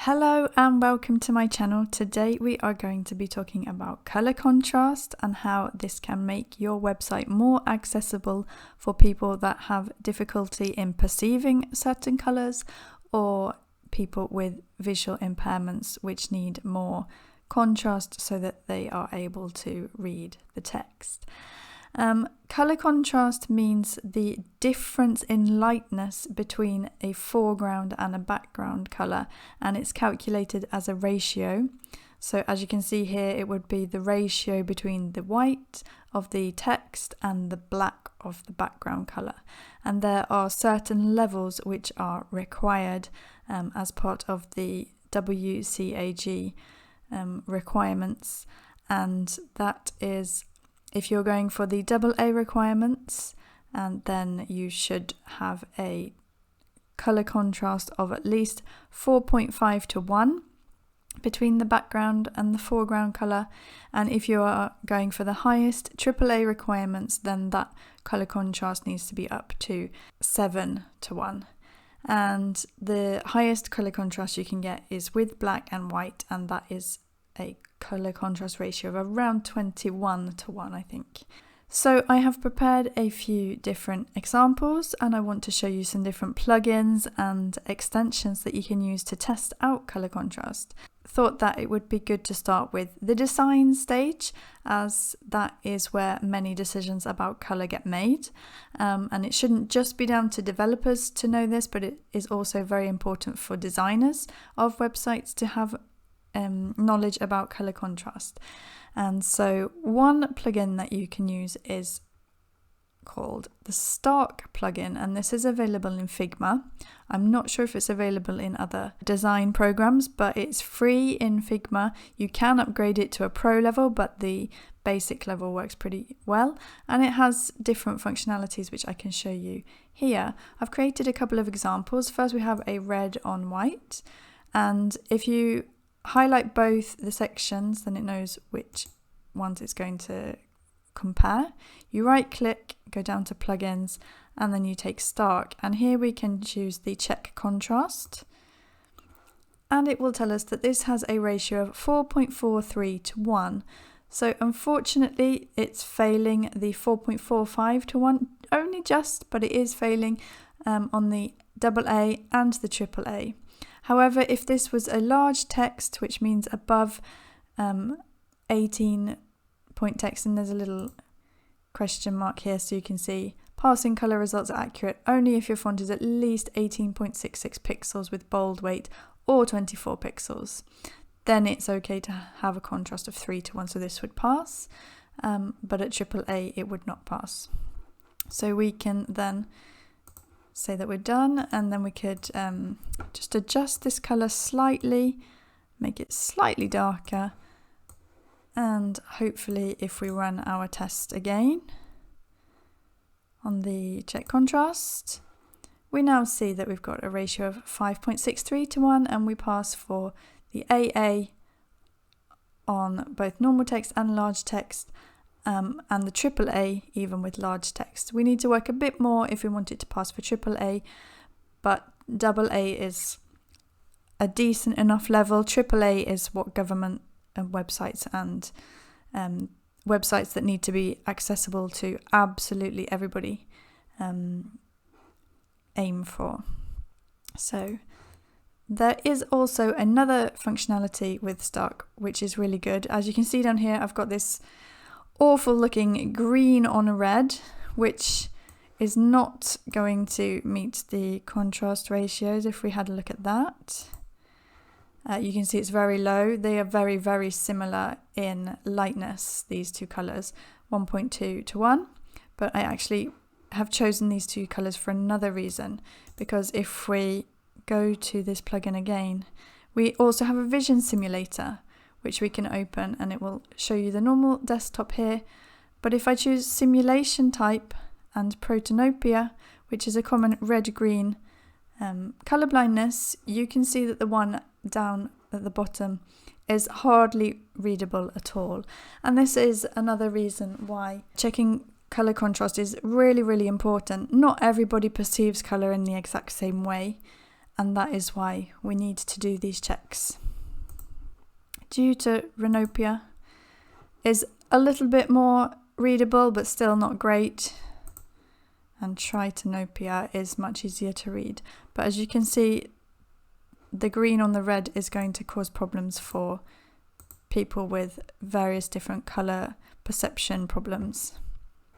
Hello and welcome to my channel. Today we are going to be talking about color contrast and how this can make your website more accessible for people that have difficulty in perceiving certain colors or people with visual impairments which need more contrast so that they are able to read the text. Color contrast means the difference in lightness between a foreground and a background color, and it's calculated as a ratio. So as you can see here, it would be the ratio between the white of the text and the black of the background color. And there are certain levels which are required as part of the WCAG requirements, and that is if you're going for the AA requirements, and then you should have a color contrast of at least 4.5 to 1 between the background and the foreground color. And if you are going for the highest AAA requirements, then that color contrast needs to be up to 7 to 1. And the highest color contrast you can get is with black and white, and that is a color contrast ratio of around 21 to 1, I think. So I have prepared a few different examples, and I want to show you some different plugins and extensions that you can use to test out color contrast. Thought that it would be good to start with the design stage, as that is where many decisions about color get made, and it shouldn't just be down to developers to know this, but it is also very important for designers of websites to have knowledge about color contrast. And so one plugin that you can use is called the Stark plugin, and this is available in Figma. I'm not sure if it's available in other design programs, but it's free in Figma. You can upgrade it to a pro level, but the basic level works pretty well, and it has different functionalities which I can show you here. I've created a couple of examples. First we have a red on white, and if you highlight both the sections, then it knows which ones it's going to compare. You right click, go down to plugins, and then you take Stark, and here we can choose the check contrast, and it will tell us that this has a ratio of 4.43 to 1. So unfortunately it's failing the 4.45 to 1 only just, but it is failing on the AA and the AAA. However, if this was a large text, which means above 18 point text, and there's a little question mark here so you can see passing color results are accurate only if your font is at least 18.66 pixels with bold weight or 24 pixels. Then it's okay to have a contrast of 3 to 1, so this would pass, but at AAA it would not pass. So we can then say that we're done, and then we could just adjust this color slightly, make it slightly darker, and hopefully if we run our test again on the check contrast, we now see that we've got a ratio of 5.63 to 1, and we pass for the AA on both normal text and large text, and the AAA even with large text. We need to work a bit more if we want it to pass for AAA, but AA is a decent enough level. AAA is what government websites and websites that need to be accessible to absolutely everybody aim for. So there is also another functionality with Stark which is really good. As you can see down here, I've got this awful looking green on red, which is not going to meet the contrast ratios. If we had a look at that, you can see it's very low. They are very, very similar in lightness, these two colors, 1.2 to 1. But I actually have chosen these two colors for another reason, because if we go to this plugin again, we also have a vision simulator which we can open, and it will show you the normal desktop here. But if I choose simulation type and protanopia, which is a common red-green color blindness, you can see that the one down at the bottom is hardly readable at all. And this is another reason why checking color contrast is really, really important. Not everybody perceives color in the exact same way, and that is why we need to do these checks. Due to Renopia is a little bit more readable but still not great, and Tritanopia is much easier to read. But as you can see, the green on the red is going to cause problems for people with various different colour perception problems.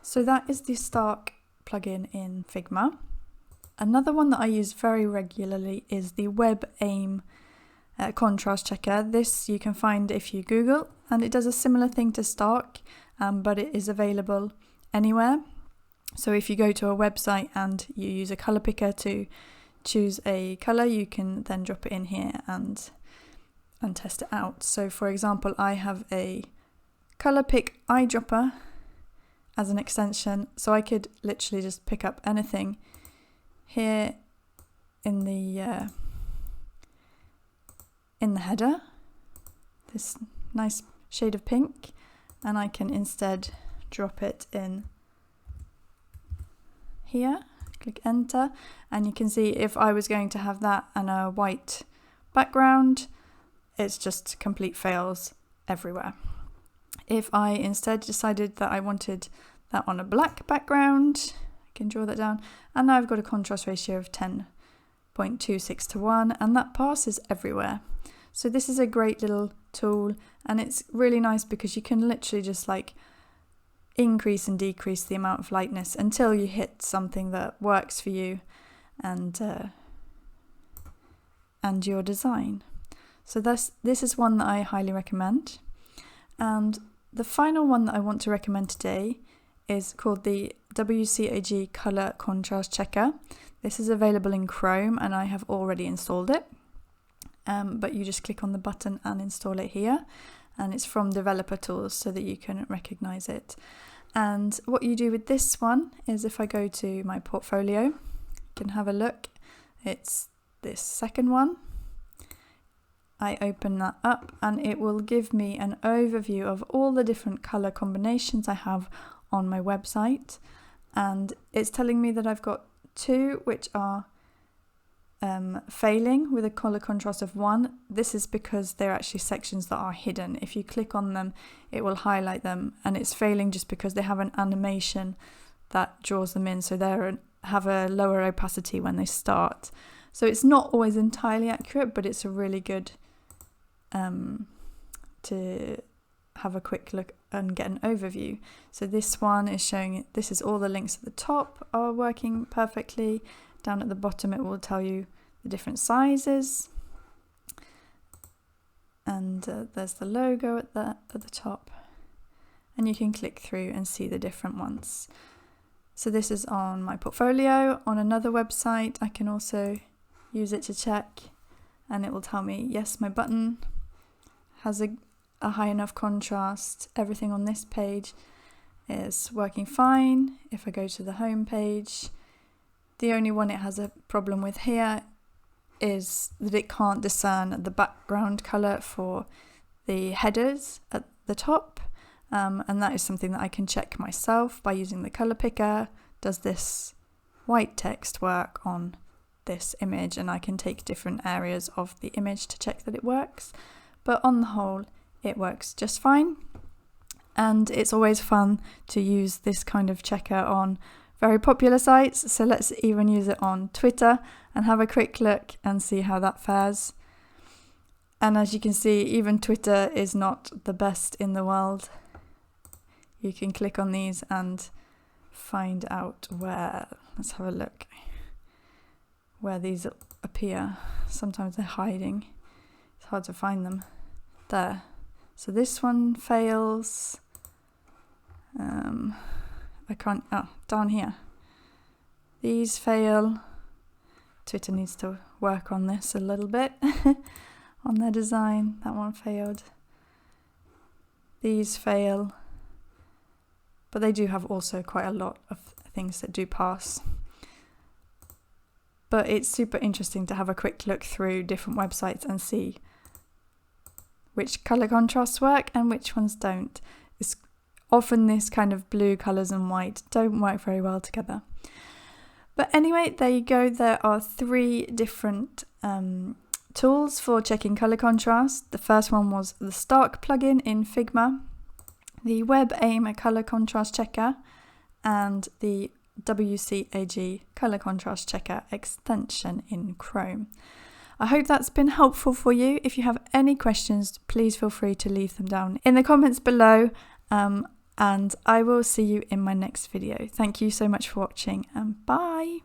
So that is the Stark plugin in Figma. Another one that I use very regularly is the WebAim contrast checker. This you can find if you Google, and it does a similar thing to Stark, but it is available anywhere. So if you go to a website and you use a colour picker to choose a colour, you can then drop it in here and test it out. So for example, I have a colour pick eyedropper as an extension, so I could literally just pick up anything here in the header, this nice shade of pink, and I can instead drop it in here, click enter, and you can see if I was going to have that and a white background, it's just complete fails everywhere. If I instead decided that I wanted that on a black background, I can draw that down, and now I've got a contrast ratio of 10.26 to 1, and that passes everywhere. So this is a great little tool, and it's really nice because you can literally just like increase and decrease the amount of lightness until you hit something that works for you and your design. So this is one that I highly recommend. And the final one that I want to recommend today is called the WCAG Color Contrast Checker. This is available in Chrome, and I have already installed it. But you just click on the button and install it here, and it's from Developer Tools so that you can recognize it. And what you do with this one is, if I go to my portfolio, you can have a look. It's this second one. I open that up and it will give me an overview of all the different color combinations I have on my website, and it's telling me that I've got 2 which are failing with a color contrast of 1. This is because they're actually sections that are hidden. If you click on them, it will highlight them, and it's failing just because they have an animation that draws them in, so they have a lower opacity when they start. So it's not always entirely accurate, but it's a really good to have a quick look and get an overview. So this one is showing it. This is all the links at the top are working perfectly. Down at the bottom it will tell you the different sizes, and there's the logo at the top, and you can click through and see the different ones. So this is on my portfolio. On another website I can also use it to check, and it will tell me yes, my button has a high enough contrast. Everything on this page is working fine. If I go to the home page, the only one it has a problem with here is that it can't discern the background colour for the headers at the top, and that is something that I can check myself by using the colour picker. Does this white text work on this image? And I can take different areas of the image to check that it works, but on the whole it works just fine. And it's always fun to use this kind of checker on very popular sites, so let's even use it on Twitter and have a quick look and see how that fares. And as you can see, even Twitter is not the best in the world. You can click on these and find out where, let's have a look, where these appear. Sometimes they're hiding, it's hard to find them. There. So this one fails. I can't, down here. These fail. Twitter needs to work on this a little bit on their design. That one failed. These fail. But they do have also quite a lot of things that do pass. But it's super interesting to have a quick look through different websites and see which colour contrasts work and which ones don't. Often this kind of blue colours and white don't work very well together. But anyway, there you go. There are 3 different tools for checking color contrast. The first one was the Stark plugin in Figma, the WebAim color contrast checker, and the WCAG color contrast checker extension in Chrome. I hope that's been helpful for you. If you have any questions, please feel free to leave them down in the comments below, and I will see you in my next video. Thank you so much for watching, and bye!